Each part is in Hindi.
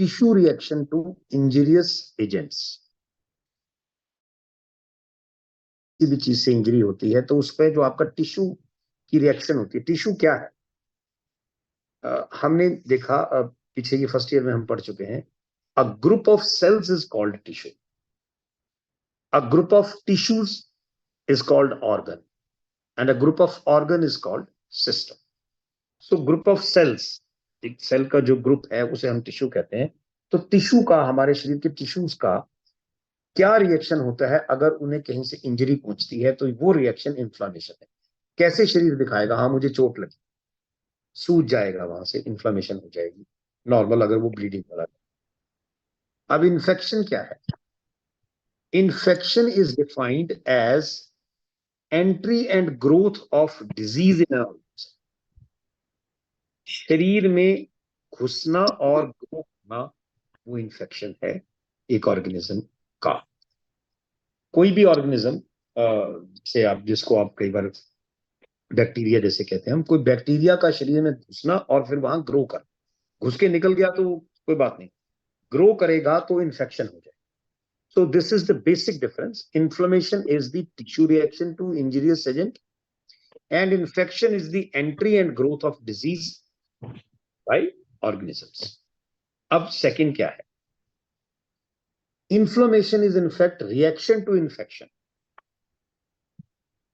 Tissue reaction to injurious agents. किसी भी चीज से इंजरी होती है तो उस पर जो आपका टिश्यू की रिएक्शन होती है, टिश्यू क्या है? हमने देखा पीछे ये फर्स्ट ईयर में हम पढ़ चुके हैं, a group of cells is called tissue, a group of tissues is called organ, and a group of organ is called system. So group of cells, एक सेल का जो ग्रुप है उसे हम टिश्यू कहते हैं। तो टिश्यू का, हमारे शरीर के टिश्यूज का क्या रिएक्शन होता है अगर उन्हें कहीं से इंजरी पहुंचती है? तो वो रिएक्शन इन्फ्लामेशन है। कैसे शरीर दिखाएगा? हाँ, मुझे चोट लगी, सूज जाएगा, वहां से इन्फ्लामेशन हो जाएगी नॉर्मल, अगर वो ब्लीडिंग वाला है। अब इन्फेक्शन क्या है? Infection is defined as entry and growth of disease in शरीर में घुसना और ग्रो होना, वो इन्फेक्शन है एक ऑर्गेनिज्म का। कोई भी ऑर्गेनिज्म से आप, जिसको आप कई बार बैक्टीरिया जैसे कहते हैं हम, कोई बैक्टीरिया का शरीर में घुसना और फिर वहां ग्रो कर, घुस के निकल गया तो कोई बात नहीं, ग्रो करेगा तो इन्फेक्शन हो जाए। So this is the basic difference. Inflammation is the tissue reaction to injurious agent, and infection is the entry and growth of disease by organisms. अब second क्या है? Inflammation is in fact reaction to infection,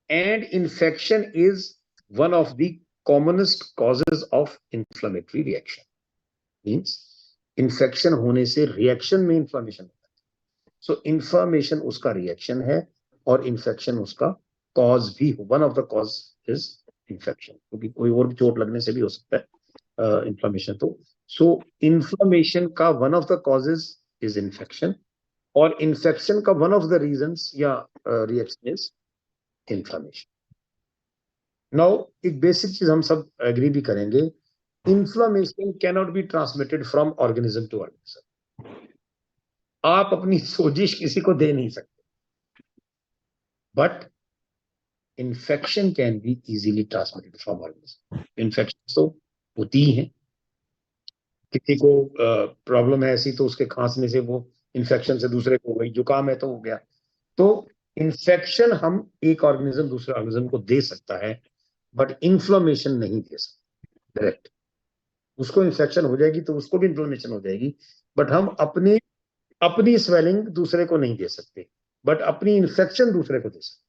and infection is one of the commonest causes of inflammatory reaction. Means infection होने से reaction में inflammation होता है। So inflammation उसका reaction है और infection उसका cause भी, one of the cause is infection, क्योंकि कोई और भी चोट लगने से भी हो सकता है inflammation। तो so inflammation का one of the causes is infection, और infection का one of the reasons या reaction is inflammation। Now एक बेसिक चीज हम सब एग्री भी करेंगे, inflammation cannot be transmitted from organism to organism। आप अपनी सोजिश किसी को दे नहीं सकते, but infection can be easily transmitted from organism. Infection तो होती ही है, किसी को प्रॉब्लम है ऐसी तो उसके खांसने से वो इन्फेक्शन से दूसरे को हो गई, जुकाम है तो हो गया। तो इन्फेक्शन हम एक ऑर्गेनिज्म दूसरे ऑर्गेनिज्म को दे सकता है, बट इन्फ्लेमेशन नहीं दे सकता डायरेक्ट। उसको इन्फेक्शन हो जाएगी तो उसको भी इन्फ्लेमेशन हो जाएगी, बट हम अपनी स्वेलिंग दूसरे को नहीं दे सकते, बट अपनी इन्फेक्शन दूसरे को दे सकते।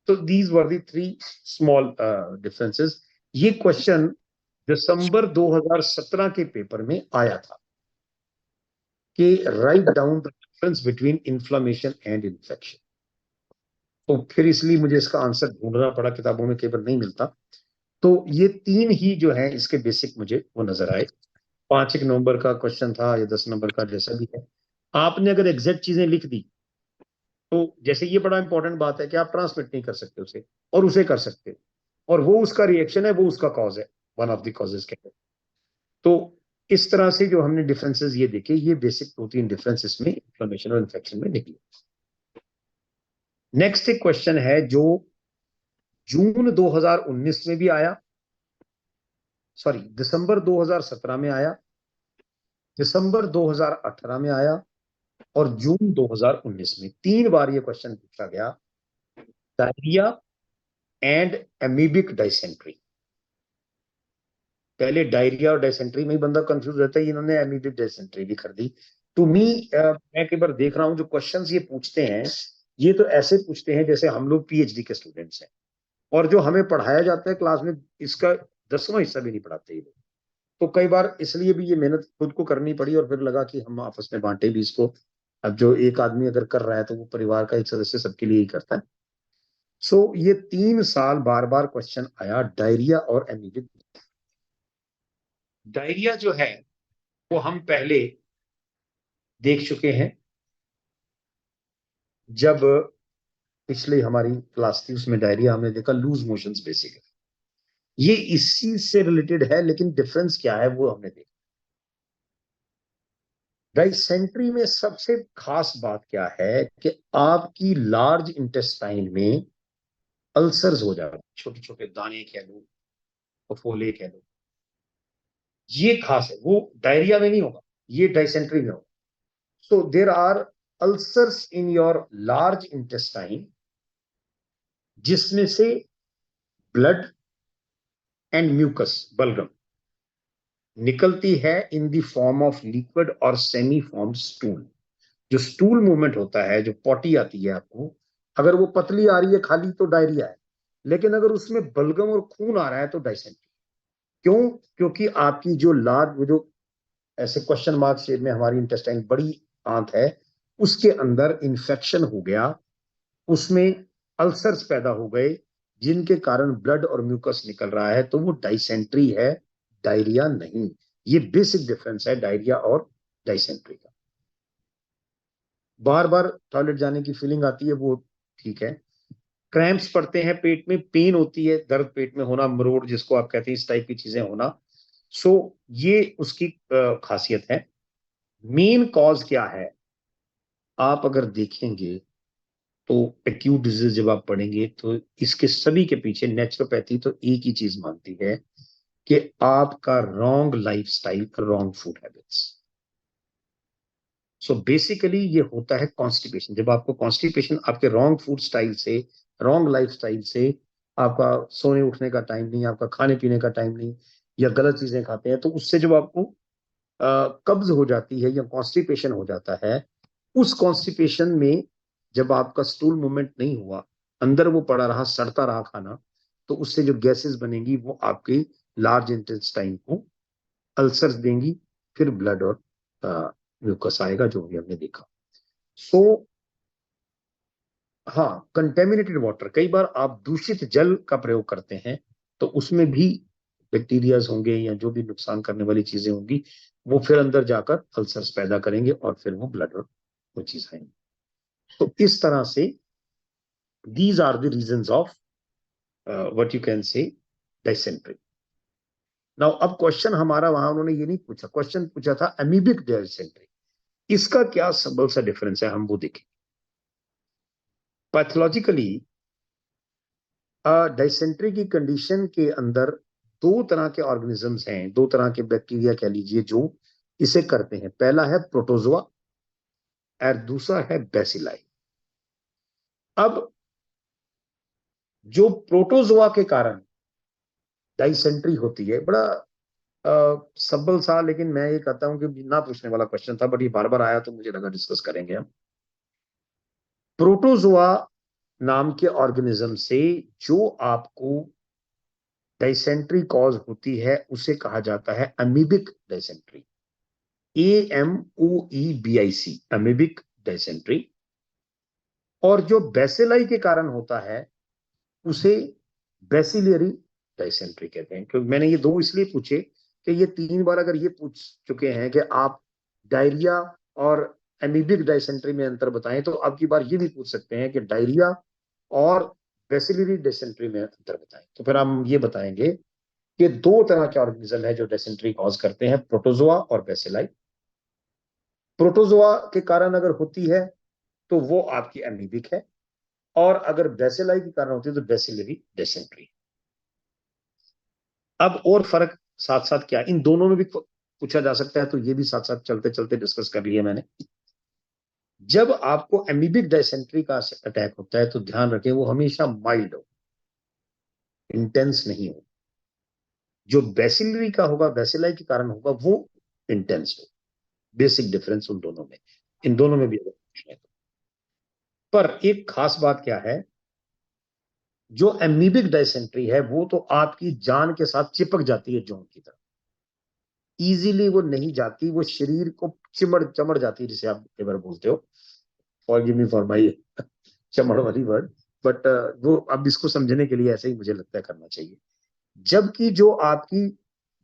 तो these were the three small differences. ये क्वेश्चन दिसंबर 2017 के पेपर में आया था कि write down the difference between inflammation and infection. तो फिर इसलिए मुझे इसका आंसर ढूंढना पड़ा, किताबों में केवल नहीं मिलता। तो ये तीन ही जो है इसके बेसिक मुझे वो नजर आए। 5 नवंबर का क्वेश्चन था या 10 नंबर का, जैसा भी है। आपने अगर एग्जैक्ट चीजें लिख दी तो जैसे ये बड़ा इंपॉर्टेंट बात है कि आप ट्रांसमिट नहीं कर सकते उसे, और उसे कर सकते हो, और वो उसका रिएक्शन है, वो उसका कॉज है, वन ऑफ द कॉजेज के। तो इस तरह से जो हमने डिफरेंसेस ये देखे, ये बेसिक 2-3 डिफरेंस इसमें इन्फ्लेमेशन और इन्फेक्शन में निकले। नेक्स्ट एक क्वेश्चन है जो जून 2019 में भी आया, सॉरी दिसंबर 2017 में आया, दिसंबर 2018 में आया, और जून 2019 में 3 बार ये क्वेश्चन पूछा गया, डायरिया एंड एमीबिक डायसेंट्री। पहले डायरिया और डायसेंट्री में ही बंदा कंफ्यूज रहता है, इन्होंने एमीबिक डायसेंट्री भी कर दी। टू मी, मैं कई बार देख रहा हूं जो क्वेश्चंस ये पूछते हैं, ये तो ऐसे पूछते हैं जैसे हम लोग पीएचडी के स्टूडेंट्स हैं, और जो हमें पढ़ाया जाता है क्लास में इसका 10वां हिस्सा भी नहीं पढ़ाते ये लोग। तो कई बार इसलिए भी ये मेहनत खुद को करनी पड़ी, और फिर लगा कि हम आपस में बांटे भी इसको। अब जो एक आदमी अगर कर रहा है तो वो परिवार का एक सदस्य सबके लिए ही करता है। सो ये 3 साल बार बार क्वेश्चन आया, डायरिया और एमीबिक। डायरिया जो है वो हम पहले देख चुके हैं, जब पिछले हमारी क्लास थी उसमें डायरिया हमने देखा, लूज मोशंस बेसिकली, ये इसी से रिलेटेड है, लेकिन डिफरेंस क्या है वो हमने देखा। डाइसेंट्री में सबसे खास बात क्या है कि आपकी लार्ज इंटेस्टाइन में अल्सर्स हो जाते, छोटे छोटे दाने कह लो, फफोले कह लो, ये खास है, वो डायरिया में नहीं होगा। ये डाइसेंट्री में हो। So there are ulcers in your large intestine जिसमें से ब्लड एंड म्यूकस बलगम निकलती है in the form of liquid और सेमी फॉर्म स्टूल। जो स्टूल मूवमेंट होता है, जो पॉटी आती है आपको, अगर वो पतली आ रही है खाली तो डायरिया है, लेकिन अगर उसमें बलगम और खून आ रहा है तो डायसेंट्री। क्यों? क्योंकि आपकी जो लार्ज, वो जो ऐसे क्वेश्चन मार्क शेप में हमारी इंटेस्टाइन बड़ी आंत है, उसके अंदर इंफेक्शन हो गया, उसमें अल्सर्स पैदा हो गए जिनके कारण ब्लड और म्यूकस निकल रहा है, तो वो डाइसेंट्री है, डायरिया नहीं। ये बेसिक डिफरेंस है डायरिया और डाइसेंट्री का। बार बार टॉयलेट जाने की फीलिंग आती है, वो ठीक है। क्रैम्प्स पड़ते हैं, पेट में पेन होती है, दर्द पेट में होना, मरोड़ जिसको आप कहते हैं, इस टाइप की चीजें होना। सो ये उसकी खासियत है। मेन कॉज क्या है, आप अगर देखेंगे तो एक्यूट डिजीज जब आप पढ़ेंगे तो इसके सभी के पीछे नेचुरोपैथी तो एक ही चीज मानती है कि आपका wrong lifestyle, wrong food habits. So basically ये होता है कॉन्स्टिपेशन। जब आपको कॉन्स्टिपेशन आपके रॉन्ग फूड स्टाइल से, रॉन्ग लाइफस्टाइल से, आपका सोने उठने का टाइम नहीं, आपका खाने पीने का टाइम नहीं, या गलत चीजें खाते हैं, तो उससे जब आपको कब्ज हो जाती है या कॉन्स्टिपेशन हो जाता है, उस कॉन्स्टिपेशन में जब आपका स्टूल मूवमेंट नहीं हुआ, अंदर वो पड़ा रहा, सड़ता रहा खाना, तो उससे जो गैसेस बनेंगी वो आपके लार्ज इंटेस्टाइन को अल्सर्स देंगी, फिर ब्लड और म्यूकस आएगा, जो भी हमने देखा। सो हाँ, कंटेमिनेटेड वाटर, कई बार आप दूषित जल का प्रयोग करते हैं तो उसमें भी बैक्टीरियाज होंगे या जो भी नुकसान करने वाली चीजें होंगी, वो फिर अंदर जाकर अल्सर्स पैदा करेंगे और फिर वो ब्लड और वो चीज आएंगी। तो इस तरह से these are the reasons of what you can say dysentery. Now अब क्वेश्चन हमारा वहां उन्होंने ये नहीं पूछा, क्वेश्चन पूछा था अमीबिक डाइसेंट्री। इसका क्या सबल सा डिफरेंस है, हम वो देखें। पैथोलॉजिकली डाइसेंट्री की कंडीशन के अंदर दो तरह के ऑर्गेनिजम्स हैं, दो तरह के बैक्टीरिया कह लीजिए, जो इसे करते हैं। पहला है प्रोटोजोआ और दूसरा है बेसिलाई। अब जो प्रोटोजोआ के कारण डाइसेंट्री होती है, बड़ा सबल सा, लेकिन मैं ये कहता हूं कि ना पूछने वाला क्वेश्चन था, बट ये बार बार आया तो मुझे लगा डिस्कस करेंगे हम। प्रोटोजोआ नाम के ऑर्गेनिज्म से जो आपको डाइसेंट्री कॉज होती है उसे कहा जाता है amoebic dysentery. AMOEBIC, amoebic dysentery. और जो बेसिलाई के कारण होता है उसे बेसिलियरी डाइसेंट्री कहते हैं। क्योंकि मैंने ये दो इसलिए पूछे कि ये 3 बार अगर ये पूछ चुके हैं कि आप डायरिया और एमीबिक डाइसेंट्री में अंतर बताएं, तो अब की बार ये भी पूछ सकते हैं कि डायरिया और बेसिलियरी डाइसेंट्री में अंतर बताएं। तो फिर हम ये बताएंगे कि दो तरह के ऑर्गेनिज्म है जो डाइसेंट्री कॉज करते हैं, प्रोटोजोआ और बेसिलाई। प्रोटोजोआ के कारण अगर होती है तो वो आपकी एमीबिक है, और अगर बेसिलाई के कारण होती है तो बेसिलरी डिसेंट्री। अब और फर्क साथ साथ क्या, इन दोनों में भी पूछा जा सकता है, तो ये भी साथ साथ चलते चलते डिस्कस कर लिया मैंने। जब आपको एमीबिक डाइसेंट्री का अटैक होता है तो ध्यान रखें वो हमेशा माइल्ड हो, इंटेंस नहीं हो। जो बेसिलरी का होगा, बेसिलाई के कारण होगा, वो इंटेंस हो। बेसिक डिफरेंस उन दोनों में, इन दोनों में भी अगर पूछना है तो। पर एक खास बात क्या है, जो एमीबिक डाइसेंट्री है वो तो आपकी जान के साथ चिपक जाती है जों की तरह, इजीली वो नहीं जाती, वो शरीर को चिमड़ चमड़ जाती है, जिसे आप कई बार बोलते हो, फॉरगिव मी फॉर माय चमड़ वाली वर्ड, बट वो अब इसको समझने के लिए ऐसे ही मुझे लगता है करना चाहिए। जबकि जो आपकी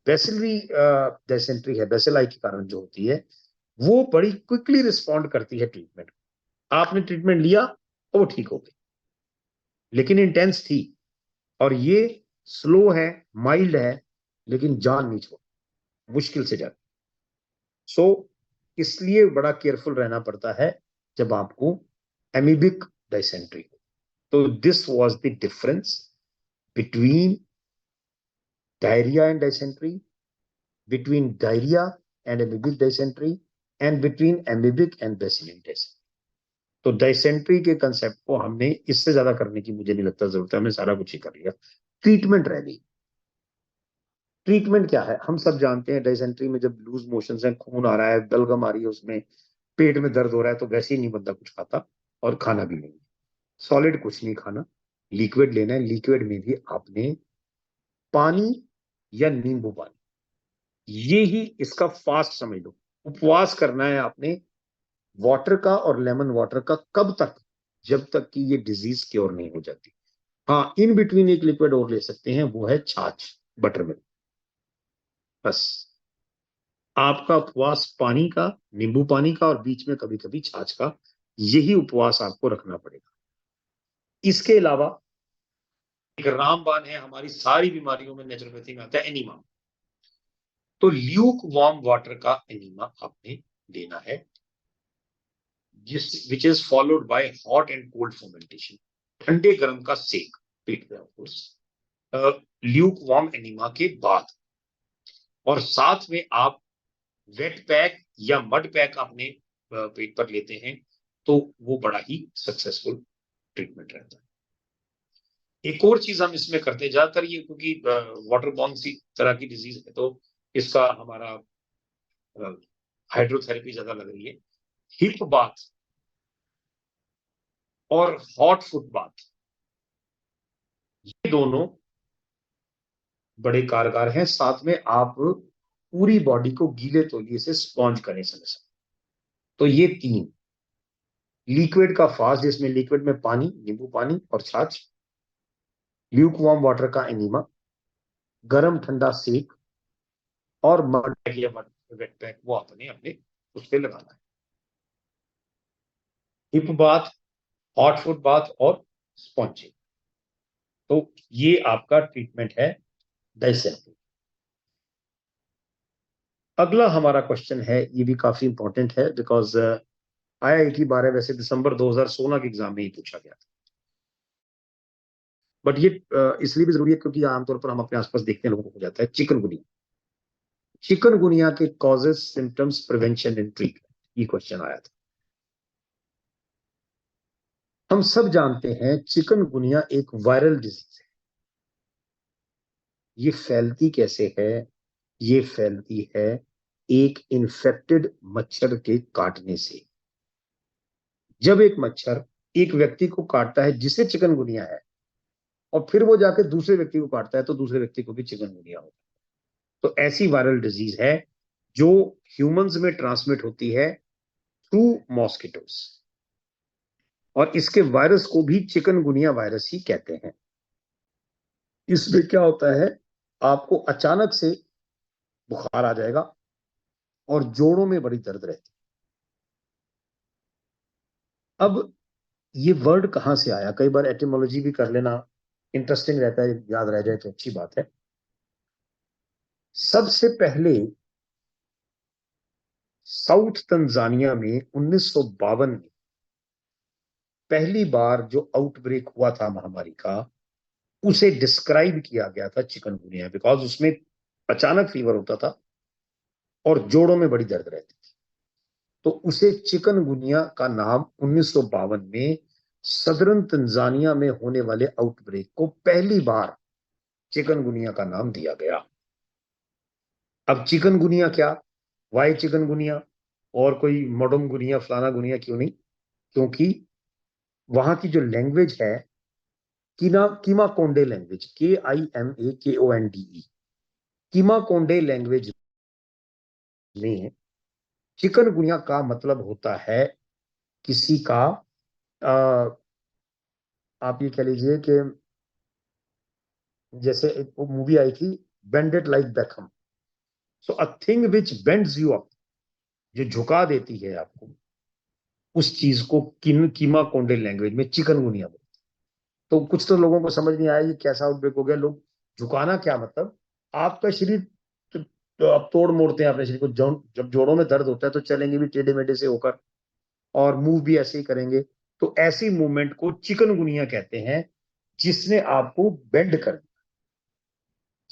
बेसिलरी डाइसेंट्री है, बेसिलाई के कारण जो होती है, वो बड़ी क्विकली रिस्पॉन्ड करती है ट्रीटमेंट। आपने ट्रीटमेंट लिया तो वो ठीक हो गई, लेकिन इंटेंस थी। और ये स्लो है, माइल्ड है, लेकिन जान नहीं छोड़, मुश्किल से जाती। सो इसलिए बड़ा केयरफुल रहना पड़ता है जब आपको एमीबिक डाइसेंट्री हो। तो this was the difference between diarrhoea and dysentery, between diarrhoea and amoebic dysentery and between amoebic and Basilic dysentery. तो डायसेंट्री के कंसेप्ट को हमने इससे ज्यादा करने की मुझे नहीं लगता जरूरत है, हमने सारा कुछ ही कर लिया। ट्रीटमेंट रह गई। ट्रीटमेंट क्या है? हम सब जानते हैं डायसेंट्री में जब लूज मोशंस है, खून आ रहा है, बलगम आ रही है, उसमें पेट में दर्द हो रहा है, तो वैसे ही नहीं बंदा कुछ खाता और खाना भी नहीं। सॉलिड कुछ नहीं खाना, लिक्विड लेना है। लिक्विड में भी आपने पानी या नींबू पानी, ये ही इसका फास्ट समझ लो। उपवास करना है आपने वाटर का और लेमन वाटर का। कब तक? जब तक कि ये डिजीज क्योर नहीं हो जाती। हाँ, इन बिटवीन एक लिक्विड और ले सकते हैं, वो है छाछ, बटर मिल्क। बस आपका उपवास पानी का, नींबू पानी का और बीच में कभी कभी छाछ का, यही उपवास आपको रखना पड़ेगा। इसके अलावा एक रामबाण है हमारी सारी बीमारियों में, नेचुरोपैथी में आता है, एनीमा। तो ल्यूक वार्म वाटर का एनीमा आपने देना है, जिस which is followed by hot and cold fermentation, ठंडे गर्म का सेक पेट पे ऑफकोर्स, ल्यूक वार्म एनीमा के बाद। और साथ में आप वेट पैक या मड पैक अपने पेट पर लेते हैं, तो वो बड़ा ही सक्सेसफुल ट्रीटमेंट रहता है। एक और चीज हम इसमें करते हैं ज्यादातर, ये क्योंकि वाटर बॉर्न सी तरह की डिजीज है, तो इसका हमारा हाइड्रोथेरेपी ज्यादा लग रही है। हिप बाथ और हॉट फुट बाथ, ये दोनों बड़े कारगर हैं। साथ में आप पूरी बॉडी को गीले तौलिए से स्पॉन्ज करें समय समय। तो ये तीन, लिक्विड का फास्ट जिसमें लिक्विड में पानी, नींबू पानी और छाछ, ल्यूक वार्म वाटर का एनीमा, गरम ठंडा सेक, और मड पैक या वेट पैक वो आपने अपने उस पर लगाना है। Hip bath, hot foot bath और स्पॉन्जिंग, तो ये आपका ट्रीटमेंट है डायसेंट्री। अगला हमारा क्वेश्चन है, ये भी काफी इंपॉर्टेंट है, बिकॉज IIT 12 वैसे दिसंबर 2016 के एग्जाम में ही पूछा गया था। बट ये इसलिए भी जरूरी है क्योंकि आमतौर पर हम अपने आसपास देखते हैं, लोगों को हो जाता है चिकनगुनिया। चिकनगुनिया के causes, symptoms, prevention and treatment, ये क्वेश्चन आया था। हम सब जानते हैं चिकनगुनिया एक वायरल डिजीज है। ये फैलती कैसे है? ये फैलती है एक इन्फेक्टेड मच्छर के काटने से। जब एक मच्छर एक व्यक्ति को काटता है जिसे चिकनगुनिया है, और फिर वो जाके दूसरे व्यक्ति को काटता है, तो दूसरे व्यक्ति को भी चिकनगुनिया होता है। तो ऐसी वायरल डिजीज है जो ह्यूमंस में ट्रांसमिट होती है थ्रू मॉस्किटोस, और इसके वायरस को भी चिकनगुनिया वायरस ही कहते हैं। इसमें क्या होता है, आपको अचानक से बुखार आ जाएगा और जोड़ों में बड़ी दर्द रहती है। अब ये वर्ड कहां से आया? कई बार एटिमोलॉजी भी कर लेना इंटरेस्टिंग रहता है, याद रह जाए तो अच्छी बात है। सबसे पहले साउथ तंजानिया में 1952 में पहली बार जो आउटब्रेक हुआ था महामारी का, उसे डिस्क्राइब किया गया था चिकनगुनिया, बिकॉज उसमें अचानक फीवर होता था और जोड़ों में बड़ी दर्द रहती थी। तो उसे चिकनगुनिया का नाम 1952 में सदर्न तंजानिया में होने वाले आउटब्रेक को पहली बार चिकनगुनिया का नाम दिया गया। अब चिकनगुनिया क्या, वाई चिकनगुनिया, और कोई मडम गुनिया, फलाना गुनिया क्यों नहीं? क्योंकि वहां की जो लैंग्वेज है, कीमा कोंडे लैंग्वेज, KIMAKONDE, कीमा कोंडे लैंग्वेज में चिकनगुनिया का मतलब होता है किसी का, आ, आप ये कह लीजिए कि जैसे एक मूवी आई थी, bended like Beckham. So a thing which bends you up, जो झुका देती है आपको, उस चीज को कीमा कोंडे लैंग्वेज में चिकनगुनिया बोलते हैं। तो कुछ तो लोगों को समझ नहीं आया ये कैसा आउटब्रेक हो गया। लोग झुकाना क्या मतलब, आपका शरीर तो आप तोड़ मोड़ते हैं अपने शरीर को, जब जोड़ों में दर्द होता है तो चलेंगे भी टेढ़े मेढ़े से होकर, और मूव भी ऐसे ही करेंगे। तो ऐसी मूवमेंट को चिकनगुनिया कहते हैं, जिसने आपको बेंड कर दिया।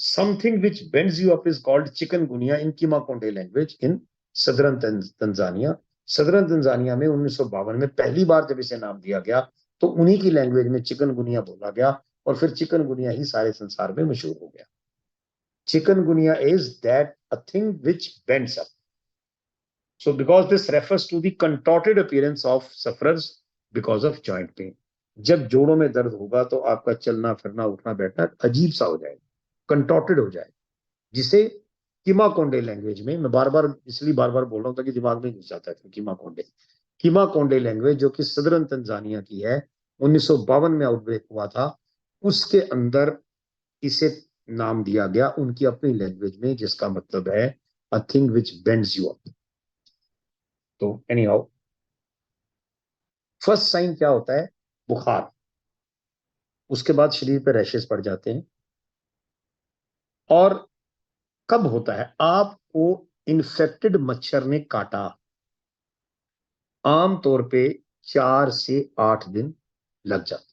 Something which bends you up is called chikungunya in Kimakonde language in southern Tanzania. Southern Tanzania में 1952 में पहली बार जब इसे नाम दिया गया तो उन्हीं की लैंग्वेज में चिकनगुनिया बोला गया और फिर चिकनगुनिया ही सारे संसार में मशहूर हो गया. Chikungunya is that a thing which bends up. So because this refers to the contorted appearance of sufferers because of joint pain. जब जोड़ों में दर्द होगा तो आपका चलना फिरना उठना बैठना अजीब सा हो जाएगा, कंटॉर्टेड हो जाएगा, जिसे किमाकोंडे लैंग्वेज में, मैं बार बार इसलिए बार बार बोल रहा हूं ताकि दिमाग में घुस जाता है. किमाकोंडे लैंग्वेज जो कि सदरन तंजानिया की है, 1952 में आउटब्रेक हुआ था, उसके अंदर इसे नाम दिया गया उनकी अपनी लैंग्वेज में, जिसका मतलब है a thing which bends you up. तो एनी हाउ, फर्स्ट साइन क्या होता है? बुखार. उसके बाद शरीर पे रैशेस पड़ जाते हैं. और कब होता है? आपको इन्फेक्टेड मच्छर ने काटा, आमतौर पे 4 से 8 दिन लग जाते.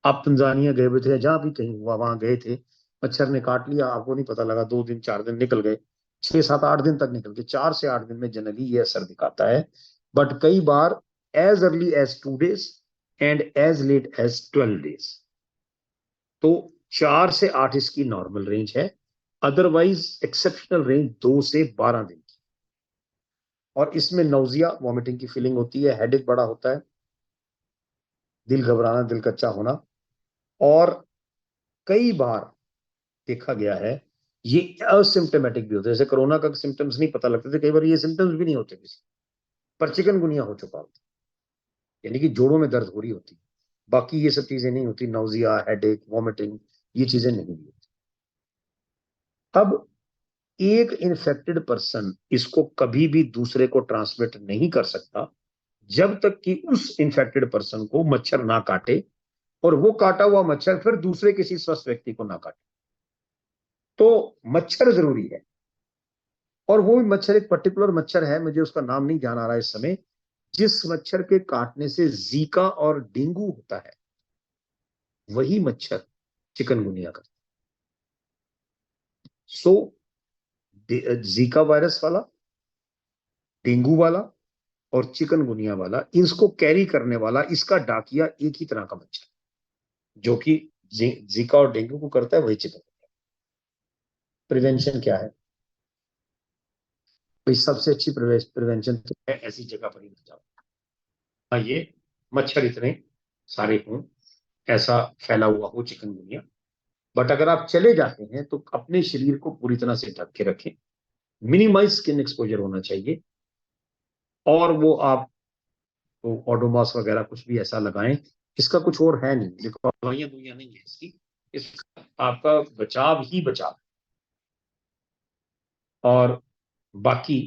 आप तंजानिया गए हुए थे, जहां भी कहीं हुआ वहां गए थे, मच्छर ने काट लिया, आपको नहीं पता लगा, 2 दिन 4 दिन निकल गए, 6 7 8 दिन तक निकल गए. 4 से 8 दिन में जनरली ये असर दिखाता है, बट कई बार as early as 2 days and as late as 12 days. तो 4 से 8 इसकी नॉर्मल रेंज है, अदरवाइज एक्सेप्शनल रेंज 2 से 12 दिन की. और इसमें नौजिया, वॉमिटिंग की फीलिंग होती है, हेडेक बड़ा होता है, दिल घबराना, दिल कच्चा होना. और कई बार देखा गया है ये असिम्टोमेटिक भी होते हैं, जैसे कोरोना का सिम्टम्स नहीं पता लगते थे, कई बार ये सिम्टम्स भी नहीं होते किसी, पर चिकनगुनिया हो चुका होता, यानी कि जोड़ों में दर्द हो रही होती. बाकी ये सब चीजें नहीं होती, नौजिया, हेडेक, वॉमिटिंग, ये चीजें नहीं होती. अब एक इन्फेक्टेड पर्सन इसको कभी भी दूसरे को ट्रांसमिट नहीं कर सकता जब तक कि उस इन्फेक्टेड पर्सन को मच्छर ना काटे और वो काटा हुआ मच्छर फिर दूसरे किसी स्वस्थ व्यक्ति को ना काटे. तो मच्छर जरूरी है. और वो भी मच्छर, एक पर्टिकुलर मच्छर है, मुझे उसका नाम नहीं ध्यान आ रहा इस समय, जिस मच्छर के काटने से जीका और डेंगू होता है, वही मच्छर चिकनगुनिया करता है. सो जीका वायरस वाला, डेंगू वाला और चिकनगुनिया वाला, इसको कैरी करने वाला, इसका डाकिया एक ही तरह का मच्छर, जो कि जीका और डेंगू को करता है, वही चिकनगुनिया. प्रिवेंशन क्या है भाई? सबसे अच्छी प्रिवेंशन तो है ऐसी जगह पर ही मत जाओ, हाँ, ये मच्छर इतने सारे हों, ऐसा फैला हुआ हो चिकनगुनिया. बट अगर आप चले जाते हैं तो अपने शरीर को पूरी तरह से ढक के रखें, मिनिमाइज स्किन एक्सपोजर होना चाहिए. और वो आप तो ओडोमॉस वगैरह कुछ भी ऐसा लगाएं, इसका कुछ और है नहीं, देखो दवाइयां दुनिया नहीं है इसकी, इसका आपका बचाव ही बचाव. और बाकी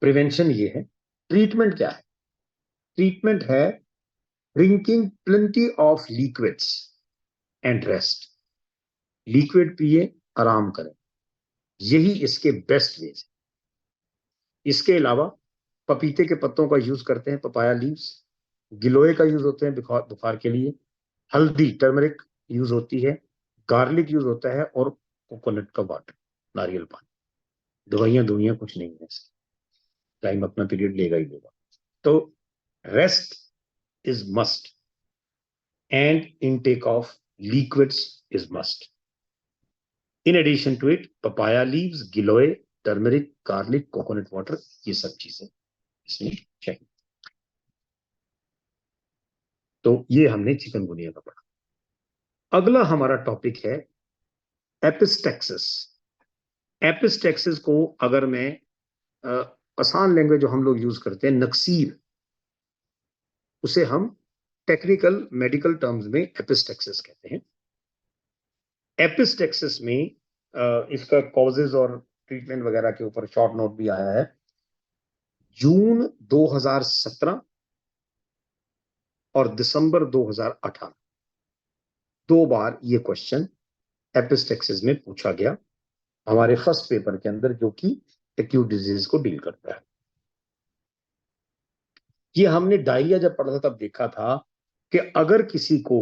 प्रिवेंशन ये है. ट्रीटमेंट क्या है? ट्रीटमेंट है drinking plenty of liquids and rest. Liquid पिए, आराम करें, यही इसके बेस्ट वेज. इसके अलावा पपीते के पत्तों का यूज करते हैं, पपाया लीव्स. गिलोय का यूज होते हैं बुखार के लिए. हल्दी, टर्मरिक यूज होती है. गार्लिक यूज होता है. और कोकोनट का वाटर, नारियल पानी. दवाइयां कुछ नहीं है, टाइम अपना पीरियड लेगा ही लेगा. तो rest is must and intake of liquids is must. In addition to it, papaya leaves, giloy, turmeric, garlic, coconut water, ये सब चीजें इसमें चाहिए. तो ये हमने चिकनगुनिया का पढ़ा. अगला हमारा टॉपिक है एपिस्टेक्सिस. एपिस्टेक्सिस को अगर मैं आसान लैंग्वेज जो हम लोग यूज करते हैं, नक्सीर, उसे हम टेक्निकल मेडिकल टर्म्स में एपिस्टेक्सिस कहते हैं. एपिस्टेक्सिस में इसका कॉजेज और ट्रीटमेंट वगैरह के ऊपर शॉर्ट नोट भी आया है. जून 2017 और दिसंबर 2018, 2 बार ये क्वेश्चन एपिस्टेक्सिस में पूछा गया हमारे फर्स्ट पेपर के अंदर, जो कि एक्यूट डिजीज को डील करता है. ये हमने डायरिया जब पढ़ा था तब देखा था कि अगर किसी को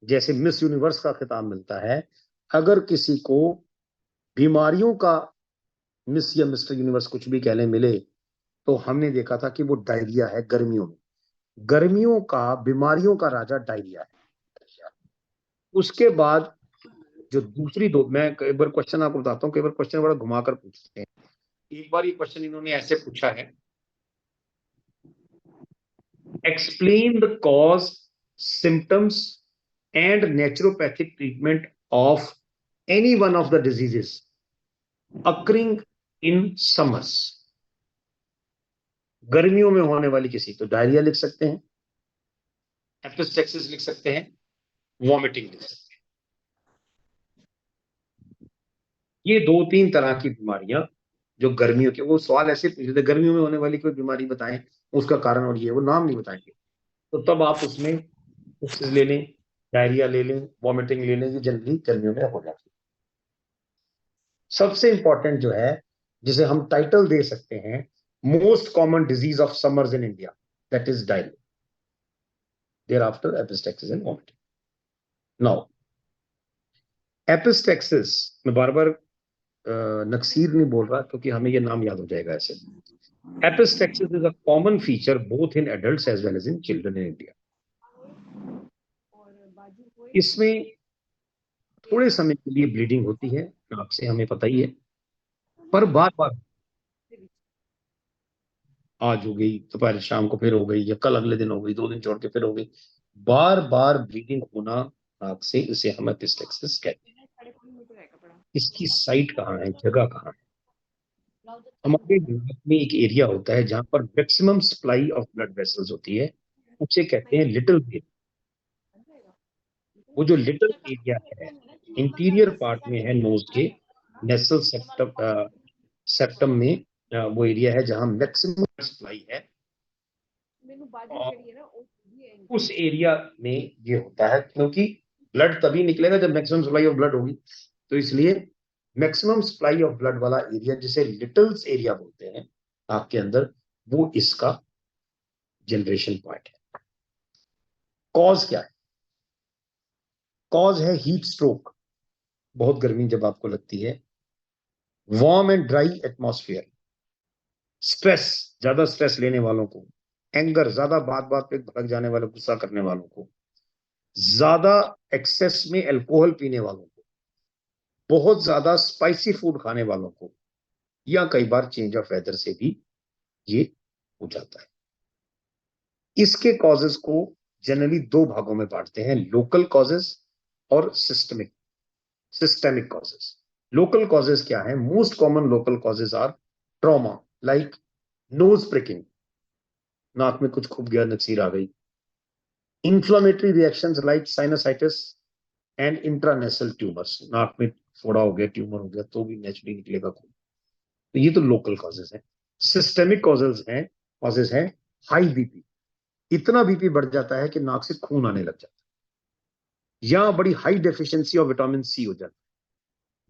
जैसे मिस यूनिवर्स का खिताब मिलता है, अगर किसी को बीमारियों का मिस या मिस्टर यूनिवर्स कुछ भी कहने मिले, तो हमने देखा था कि वो डायरिया है गर्मियों में। गर्मियों का बीमारियों का राजा डायरिया है। उसके बाद जो दूसरी दो, मैं कई बार क्वेश्चन आपको बताता हूँ, कई बार क्वेश्चन बड़ा घुमाकर पूछते हैं। एक बार ये क्वेश्चन इन्होंने ऐसे पूछा है, explain the cause, symptoms and naturopathic treatment of any one of the diseases occurring in summers. गर्मियों में होने वाली किसी, तो डायरिया लिख सकते हैं, एपिस्टेक्सिस लिख सकते हैं, वॉमिटिंग लिख सकते हैं। ये दो तीन तरह की बीमारियां जो गर्मियों के, वो सवाल ऐसे पूछ रहे थे, गर्मियों में होने वाली कोई बीमारी बताएं, उसका कारण और ये, वो नाम नहीं बताएंगे, तो तब आप उसमें ले लें, डायरिया ले लें, वॉमिटिंग ले लें, ये जनरली गर्मियों में हो जाती है। सबसे इंपॉर्टेंट जो है, जिसे हम टाइटल दे सकते हैं, most common disease of summers in India, that is diarrhoea, thereafter epistaxis and vomiting. Now epistaxis, मैं बार बार नक्सीर नहीं बोल रहा क्योंकि हमें ये नाम याद हो जाएगा ऐसे। Epistaxis is a common feature both in adults as well as in children in India. इसमें थोड़े समय के लिए ब्लीडिंग होती है नाक से, हमें पता ही है, पर बार बार, आज हो गई, दोपहर शाम को फिर हो गई, या कल अगले दिन हो गई, 2 दिन छोड़ के फिर हो गई, बार बार ब्लीडिंग होना नाक से, इसे हम एपिस्टेक्सिस कहते हैं। इसकी साइट कहाँ है, जगह कहाँ है? हमारे दिमाग में एक एरिया होता है जहां पर maximum supply of blood vessels होती है, उसे कहते हैं लिटिल वेन। वो जो लिटिल एरिया है, इंटीरियर पार्ट में है नोज के, नेसल सेप्टम, सेप्टम में, वो एरिया है जहां मैक्सिमम सप्लाई है, और उस एरिया में ये होता है, क्योंकि ब्लड तभी निकलेगा जब मैक्सिमम सप्लाई ऑफ ब्लड होगी, तो इसलिए मैक्सिमम सप्लाई ऑफ ब्लड वाला एरिया, जिसे लिटल्स एरिया बोलते हैं आपके अंदर, वो इसका जनरेशन पॉइंट है। कॉज क्या है? कॉज है हीट स्ट्रोक, बहुत गर्मी जब आपको लगती है, warm and dry atmosphere, stress, ज्यादा स्ट्रेस लेने वालों को, एंगर, ज्यादा बात बात पे भड़क जाने वाले, गुस्सा करने वालों को, ज्यादा एक्सेस में अल्कोहल पीने वालों को, बहुत ज्यादा स्पाइसी फूड खाने वालों को, या कई बार चेंज ऑफ वेदर से भी ये हो जाता है। इसके कॉजेस को जनरली दो भागों में बांटते हैं, लोकल कॉजेस और systemic systemic causes. Local causes क्या है? Most common local causes are trauma, like nose pricking, नाक में कुछ खूब गया, नक्सीर आ गई, inflammatory reactions like sinusitis and intranasal tumours, नाक में फोड़ा हो गया, ट्यूमर हो गया, तो भी नेचुरली निकलेगा खून, तो ये तो लोकल कॉजेस है। सिस्टेमिक कॉजेस हैं हाई बीपी, इतना बीपी बढ़ जाता है कि नाक से खून आने लग जाता है, या बड़ी high deficiency of vitamin C हो जाता है,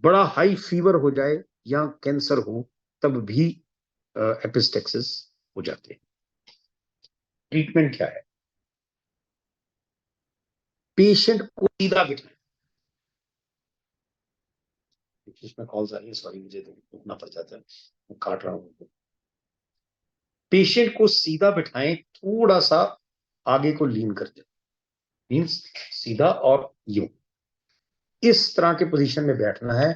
बड़ा हाई फीवर हो जाए, या कैंसर हो, तब भी एपिस्टेक्सिस हो जाते हैं। ट्रीटमेंट क्या है? पेशेंट को सीधा बिठाएं, इसमें कॉल्स आ रही है, सॉरी, मुझे तो रुकना पड़ जाता है, मैं काट रहा हूं। पेशेंट को सीधा बिठाएं, थोड़ा सा आगे को लीन कर दे, मीन्स सीधा और यूं, इस तरह के पोजीशन में बैठना है,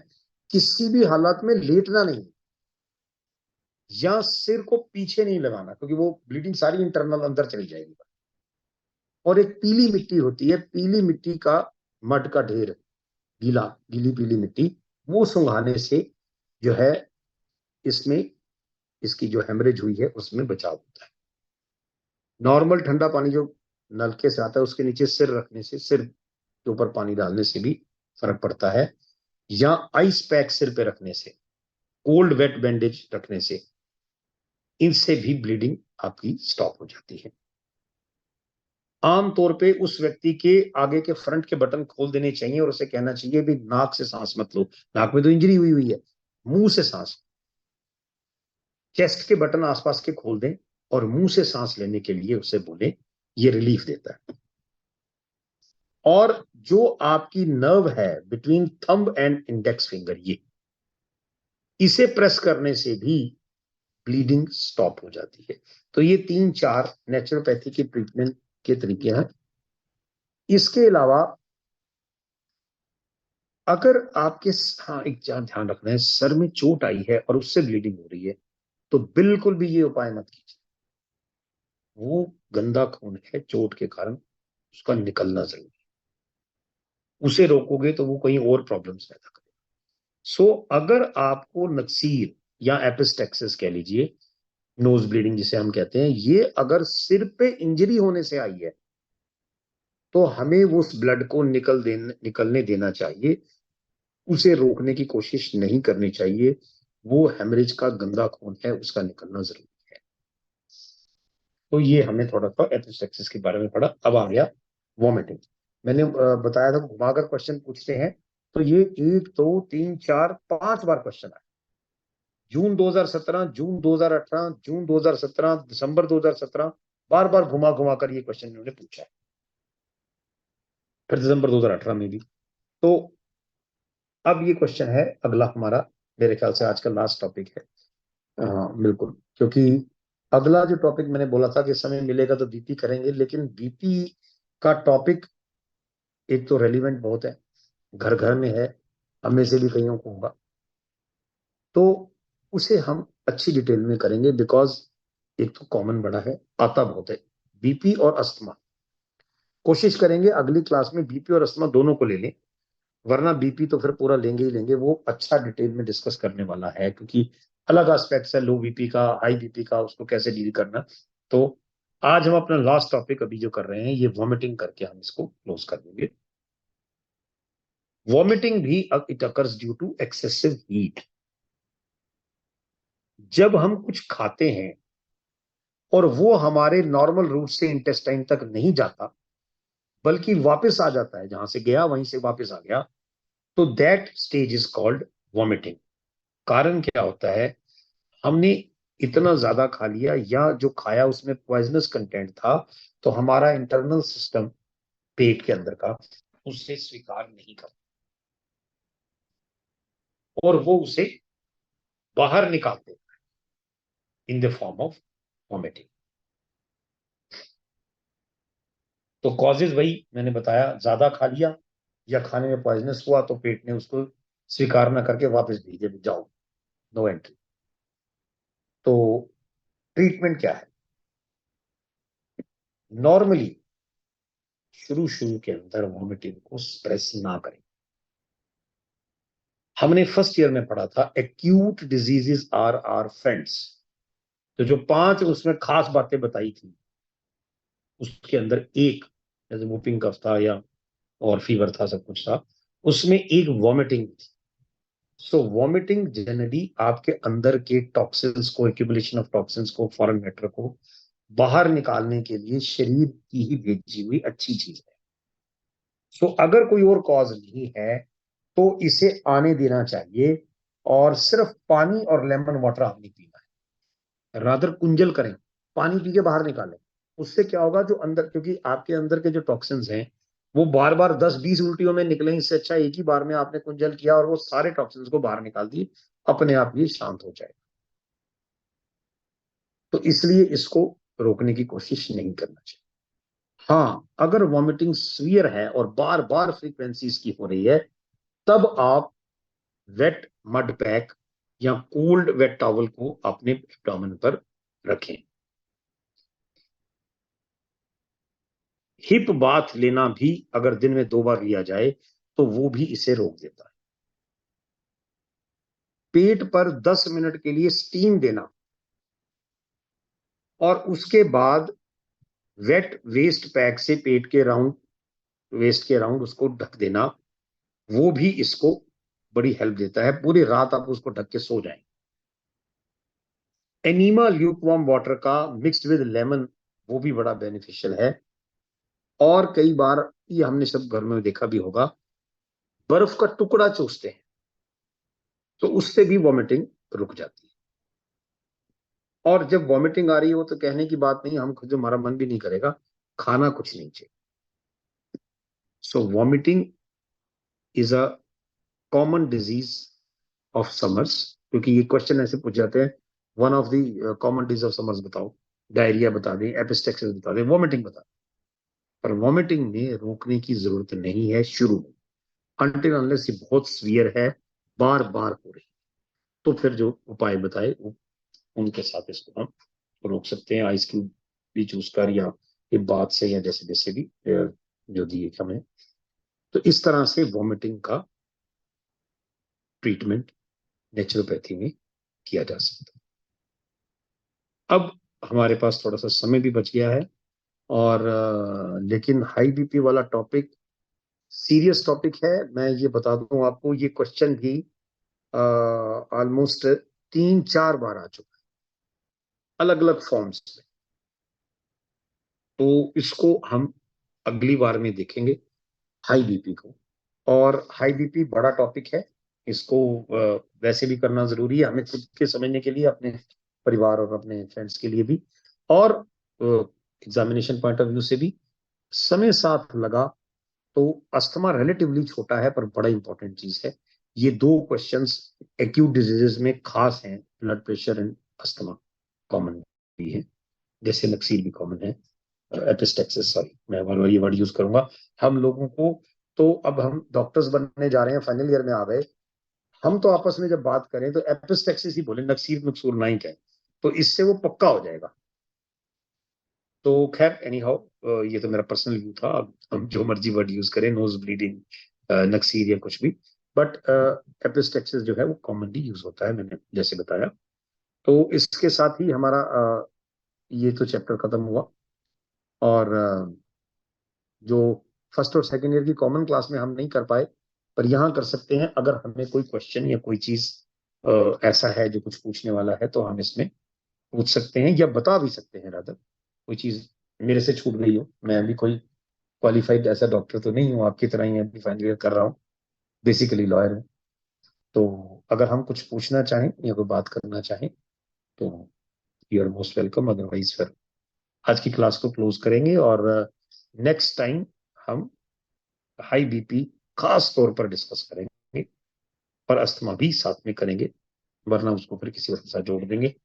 किसी भी हालत में लेटना नहीं, या सिर को पीछे नहीं लगाना, क्योंकि वो ब्लीडिंग सारी इंटरनल अंदर चली जाएगी। और एक पीली मिट्टी होती है, पीली मिट्टी का, मड का ढेर, गीला, गीली पीली मिट्टी, वो सुंघाने से जो है इसमें, इसकी जो हेमरेज हुई है उसमें बचाव होता है। नॉर्मल ठंडा पानी जो नलके से आता है, उसके नीचे सिर रखने से, सिर के ऊपर पानी डालने से भी फर्क पड़ता है, या आइस पैक सिर पे रखने से, कोल्ड वेट बैंडेज रखने से, इनसे भी ब्लीडिंग आपकी स्टॉप हो जाती है। आमतौर पे उस व्यक्ति के आगे के फ्रंट के बटन खोल देने चाहिए, और उसे कहना चाहिए भी नाक से सांस मत लो, नाक में तो इंजरी हुई हुई है, मुंह से सांस, चेस्ट के बटन आसपास के खोल दें, और मुंह से सांस लेने के लिए उसे बोले, ये रिलीफ देता है। और जो आपकी नर्व है between thumb and index finger, ये इसे प्रेस करने से भी ब्लीडिंग स्टॉप हो जाती है। तो ये 3-4 नेचुरोपैथी के ट्रीटमेंट के तरीके हैं। इसके अलावा अगर आपके, हाँ एक ध्यान रखना है, सर में चोट आई है और उससे ब्लीडिंग हो रही है, तो बिल्कुल भी ये उपाय मत कीजिए। वो गंदा खून है चोट के कारण, उसका निकलना जरूरी है। उसे रोकोगे तो वो कहीं और प्रॉब्लम्स पैदा करेगा। सो अगर आपको नक्सीर या एपिस्टेक्सिस कह लीजिए, नोज ब्लीडिंग जिसे हम कहते हैं, ये अगर सिर पे इंजरी होने से आई है तो हमें वो उस ब्लड को निकलने देना चाहिए, उसे रोकने की कोशिश नहीं करनी चाहिए। वो हेमरेज का गंदा खून है, उसका निकलना जरूरी है। तो ये हमने थोड़ा सा एपिस्टेक्सिस के बारे में पढ़ा। अब आ गया वॉमिटिंग। मैंने बताया था घुमाकर क्वेश्चन पूछते हैं, तो ये 1 2 3 4 5 बार क्वेश्चन आया। जून 2017, जून 2018, जून 2017, दिसंबर 2017, बार बार घुमा घुमा कर ये क्वेश्चन इन्होंने पूछा है। फिर दिसंबर 2018 में भी। तो अब ये क्वेश्चन है अगला हमारा, मेरे ख्याल से आज का लास्ट टॉपिक है। हाँ बिल्कुल, क्योंकि अगला जो टॉपिक मैंने बोला था कि समय मिलेगा तो बीपी करेंगे, लेकिन बीपी का टॉपिक एक तो रेलिवेंट बहुत है, घर घर में है, हमें से भी कईयों को होगा, तो उसे हम अच्छी डिटेल में करेंगे। बिकॉज एक तो कॉमन बड़ा है, आता बहुत है, बीपी और अस्थमा। कोशिश करेंगे अगली क्लास में बीपी और अस्थमा दोनों को ले लें, वरना बीपी तो फिर पूरा लेंगे ही लेंगे, वो अच्छा डिटेल में डिस्कस करने वाला है, क्योंकि अलग एस्पेक्ट्स है लो बीपी का, हाई बीपी का, उसको कैसे डील करना। तो आज हम अपना लास्ट टॉपिक अभी जो कर रहे हैं, ये वॉमिटिंग करके हम इसको क्लोज कर देंगे। वॉमिटिंग भी it occurs due to excessive heat. जब हम कुछ खाते हैं और वो हमारे नॉर्मल रूट से इंटेस्टाइन तक नहीं जाता, बल्कि वापस आ जाता है, जहां से गया वहीं से वापस आ गया, तो that stage is called vomiting. कारण क्या होता है, हमने इतना ज्यादा खा लिया, या जो खाया उसमें पॉइजनस कंटेंट था, तो हमारा इंटरनल सिस्टम, पेट के अंदर का, उससे स्वीकार नहीं कर, और वो उसे बाहर निकालते इन द फॉर्म ऑफ वॉमिटिंग। तो कॉजेज वही मैंने बताया, ज्यादा खा लिया या खाने में पॉइजनस हुआ तो पेट ने उसको स्वीकार ना करके वापस भेज दिया, जाओ, नो एंट्री। तो ट्रीटमेंट क्या है? नॉर्मली शुरू शुरू के अंदर वॉमिटिंग को स्ट्रेस ना करें। हमने फर्स्ट ईयर में पढ़ा था acute diseases are are friends. तो जो 5 उसमें खास बातें बताई थी, उसके अंदर एक, जैसे वोपिंग कफ था या और फीवर था, सब कुछ था, उसमें एक वॉमिटिंग थी। सो वॉमिटिंग जनरली आपके अंदर के टॉक्सिन्स को, एक्यूमुलेशन ऑफ टॉक्सिन्स को, फॉरेन मैटर को बाहर निकालने के लिए शरीर की ही भेजी हुई अच्छी चीज है। सो अगर कोई और कॉज नहीं है तो इसे आने देना चाहिए, और सिर्फ पानी और लेमन वाटर आपने पीना है, रादर कुंजल करें, पानी पी के बाहर निकालें। उससे क्या होगा, जो अंदर, क्योंकि आपके अंदर के जो टॉक्सिन्स हैं वो बार बार 10-20 उल्टियों में निकले, इससे अच्छा एक ही बार में आपने कुंजल किया और वो सारे टॉक्सिन्स को बाहर निकाल दिए, अपने आप ये शांत हो जाए। तो इसलिए इसको रोकने की कोशिश नहीं करना चाहिए। हाँ, अगर वॉमिटिंग सीवियर है और बार बार फ्रीक्वेंसी इसकी हो रही है, तब आप वेट मड पैक या कोल्ड वेट टॉवल को अपने एब्डोमेन पर रखें। हिप बाथ लेना भी अगर दिन में 2 बार लिया जाए तो वो भी इसे रोक देता है। पेट पर 10 मिनट के लिए स्टीम देना और उसके बाद वेट वेस्ट पैक से पेट के राउंड, वेस्ट के राउंड उसको ढक देना, वो भी इसको बड़ी हेल्प देता है। पूरी रात आप उसको ढक के सो जाएं। एनीमा ल्यूकवार्म वाटर का मिक्स्ड विद लेमन, वो भी बड़ा बेनिफिशियल है। और कई बार ये हमने सब घर में देखा भी होगा, बर्फ का टुकड़ा चूसते हैं तो उससे भी वॉमिटिंग रुक जाती है। और जब वॉमिटिंग आ रही हो तो कहने की बात नहीं, हम खुद, हमारा मन भी नहीं करेगा, खाना कुछ नहीं चाहिए। So vomiting is a common disease of summers, क्योंकि ये क्वेश्चन ऐसे पूछ जाते हैं, one of the common disease of summers बताओ, डायरिया बता दें, एपिस्टेक्सिस बता दें, वॉमिटिंग बता दें। पर वॉमिटिंग में रोकने की जरूरत नहीं है शुरू में, अनटिल अनलेस ये बहुत सीवियर है, बार बार हो रही, तो फिर जो उपाय बताए उनके साथ इसको हम रोक सकते हैं, आइस क्यूब भी चूज कर, या ये बात से, या जैसे जैसे भी जो दिए हमें। तो इस तरह से वॉमिटिंग का ट्रीटमेंट नेचुरोपैथी में किया जा सकता है। अब हमारे पास थोड़ा सा समय भी बच गया है, और लेकिन हाई बीपी वाला टॉपिक सीरियस टॉपिक है। मैं ये बता दूं आपको, ये क्वेश्चन भी ऑलमोस्ट 3-4 बार आ चुका है अलग अलग फॉर्म्स में। तो इसको हम अगली बार में देखेंगे, हाई बीपी को। और हाई बीपी बड़ा टॉपिक है, इसको वैसे भी करना जरूरी है हमें खुद के समझने के लिए, अपने परिवार और अपने फ्रेंड्स के लिए भी, और एग्जामिनेशन पॉइंट ऑफ व्यू से भी। समय साथ लगा तो अस्थमा रिलेटिवली छोटा है पर बड़ा इंपॉर्टेंट चीज है। ये दो क्वेश्चंस एक्यूट डिजीजेस में खास हैं, blood pressure and asthma common भी है, जैसे नक्सीर भी कॉमन है, एपिस्टेक्सिस, सॉरी मैं ये वर्ड यूज करूंगा हम लोगों को। तो अब हम डॉक्टर्स बनने जा रहे हैं, फाइनल ईयर में आ गए, हम तो आपस में जब बात करें तो एपिस्टेक्सिस ही बोले, नक्सीर नक्सूर नहीं कहें, तो इससे वो पक्का हो जाएगा। तो खैर एनी हाउ, ये तो मेरा पर्सनल व्यू था, अब हम जो मर्जी वर्ड यूज करें, नोज ब्लीडिंग, नक्सीर या कुछ भी, बट एपिस्टेक्सिस जो है वो कॉमनली यूज होता है, मैंने जैसे बताया। तो इसके साथ ही हमारा ये तो चैप्टर खत्म हुआ, और जो फर्स्ट और सेकेंड ईयर की कॉमन क्लास में हम नहीं कर पाए, पर यहाँ कर सकते हैं। अगर हमें कोई क्वेश्चन या कोई चीज ऐसा है जो कुछ पूछने वाला है, तो हम इसमें पूछ सकते हैं, या बता भी सकते हैं रादर, कोई चीज मेरे से छूट गई हो। मैं अभी कोई क्वालिफाइड ऐसा डॉक्टर तो नहीं हूँ आपकी तरह ही, अभी फाइनल ईयर कर रहा हूँ, बेसिकली लॉयर हूँ। तो अगर हम कुछ पूछना चाहें या कोई बात करना चाहें तो you are most welcome, otherwise फिर आज की क्लास को क्लोज करेंगे, और नेक्स्ट टाइम हम हाई बीपी खास तौर पर डिस्कस करेंगे, और अस्थमा भी साथ में करेंगे, वरना उसको फिर किसी और के साथ जोड़ देंगे।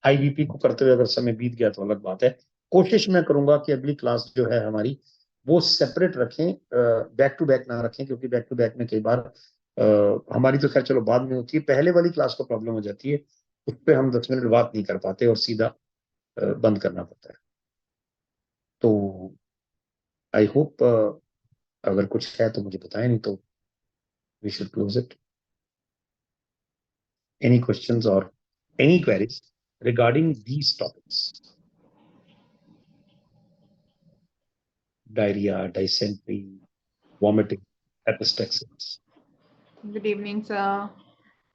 हाई बीपी को करते हुए अगर समय बीत गया तो अलग बात है। कोशिश मैं करूंगा कि अगली क्लास जो है हमारी वो सेपरेट रखें, बैक टू बैक ना रखें, क्योंकि बैक टू बैक में कई बार हमारी तो खैर चलो बाद में होती है, पहले वाली क्लास को प्रॉब्लम हो जाती है, उस पर हम 10 मिनट बात नहीं कर पाते और सीधा बंद करना पड़ता है। तो आई होप अगर कुछ है तो मुझे बताएं, नहीं तो we should close it. Any questions or any queries regarding these topics? Diarrhea, dysentery, vomiting, epistaxis. Good evening, sir.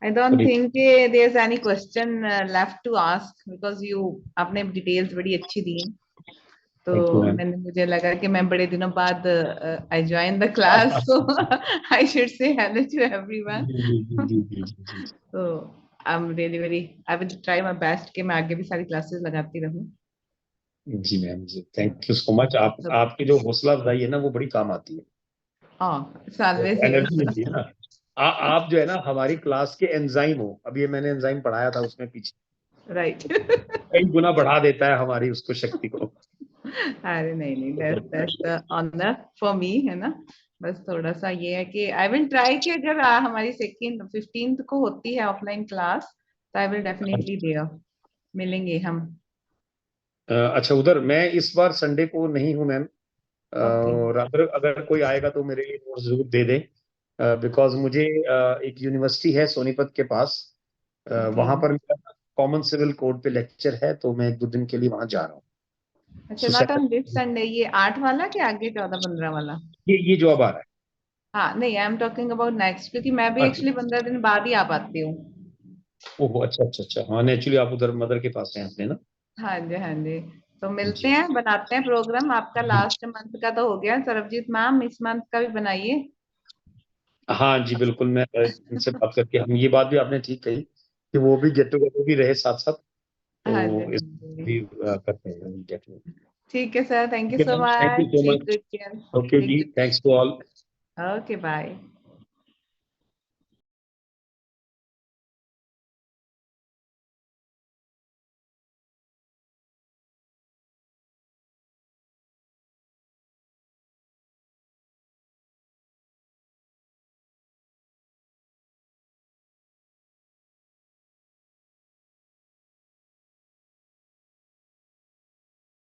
I don't Good evening. think there's any question left to ask because you आपने details बड़ी अच्छी दी हैं। तो Thank you, ma'am. मैंने मुझे लगा कि मैं बड़े दिनों बाद I joined the class, so I should say hello to everyone. So I'm really very I will try my best कि मैं आगे भी सारी classes लगाती रहूं। जी मैम जी, थैंक यू सो मच। आपकी जो हौसला अफजाई है ना वो बड़ी काम आती है, हाँ, always एनर्जी मिलती है ना। आप जो है ना हमारी क्लास के एंजाइम हो, अभी ये मैंने एंजाइम पढ़ाया था, उसमें पीछे right. कई गुना बढ़ा देता है हमारी उसको शक्ति को। अरे नहीं, that's honor for me, है ना। बस थोड़ा सा ये है कि आई विल ट्राई कि अगर हमारी 15th को होती है ऑफलाइन क्लास, तो आई विल डेफिनेटली देयर मिलेंगे हम। अच्छा, उधर मैं इस बार संडे को नहीं हूँ मैम, ओके और अगर कोई आएगा तो मेरे लिए नोट जरूर दे दे, बिकॉज मुझे एक यूनिवर्सिटी है सोनीपत के पास, ओके। वहां पर मेरा कॉमन सिविल कोड पे लेक्चर है, तो मैं 1-2 दिन के लिए वहां जा रहा हूँ। अच्छा, so not on this Sunday, ये 8 वाला कि आगे 14-15 वाला? ये जो अब आ रहा हाँ नहीं, I am talking about next, क्योंकि मैं भी है। एक्चुअली 15 दिन बाद ही आ पाती हूँ। ओहो, अच्छा अच्छा अच्छा, हाँ नेचुरली आप उधर मदर के पास हैं अपने ना। हाँ जी, हाँ जी। तो मिलते जी हैं, बनाते हैं प्रोग्राम। आपका जी। लास्ट मंथ का तो हो गया सरबजीत मैम, इस मंथ का भी बनाइए। हाँ जी बिल्कुल, मैं इनसे बात करके, हम ये बात भी आपने ठीक कही कि वो भी गेट टुगेदर भी रहे साथ साथ, हाँ जी, तो हाँ इस जी। भी करते हैं डेफिनेटली। ठीक है sir, thank you okay so ma'am, thank you much, so take much. Good care, okay take ji, good thanks to all. Okay bye.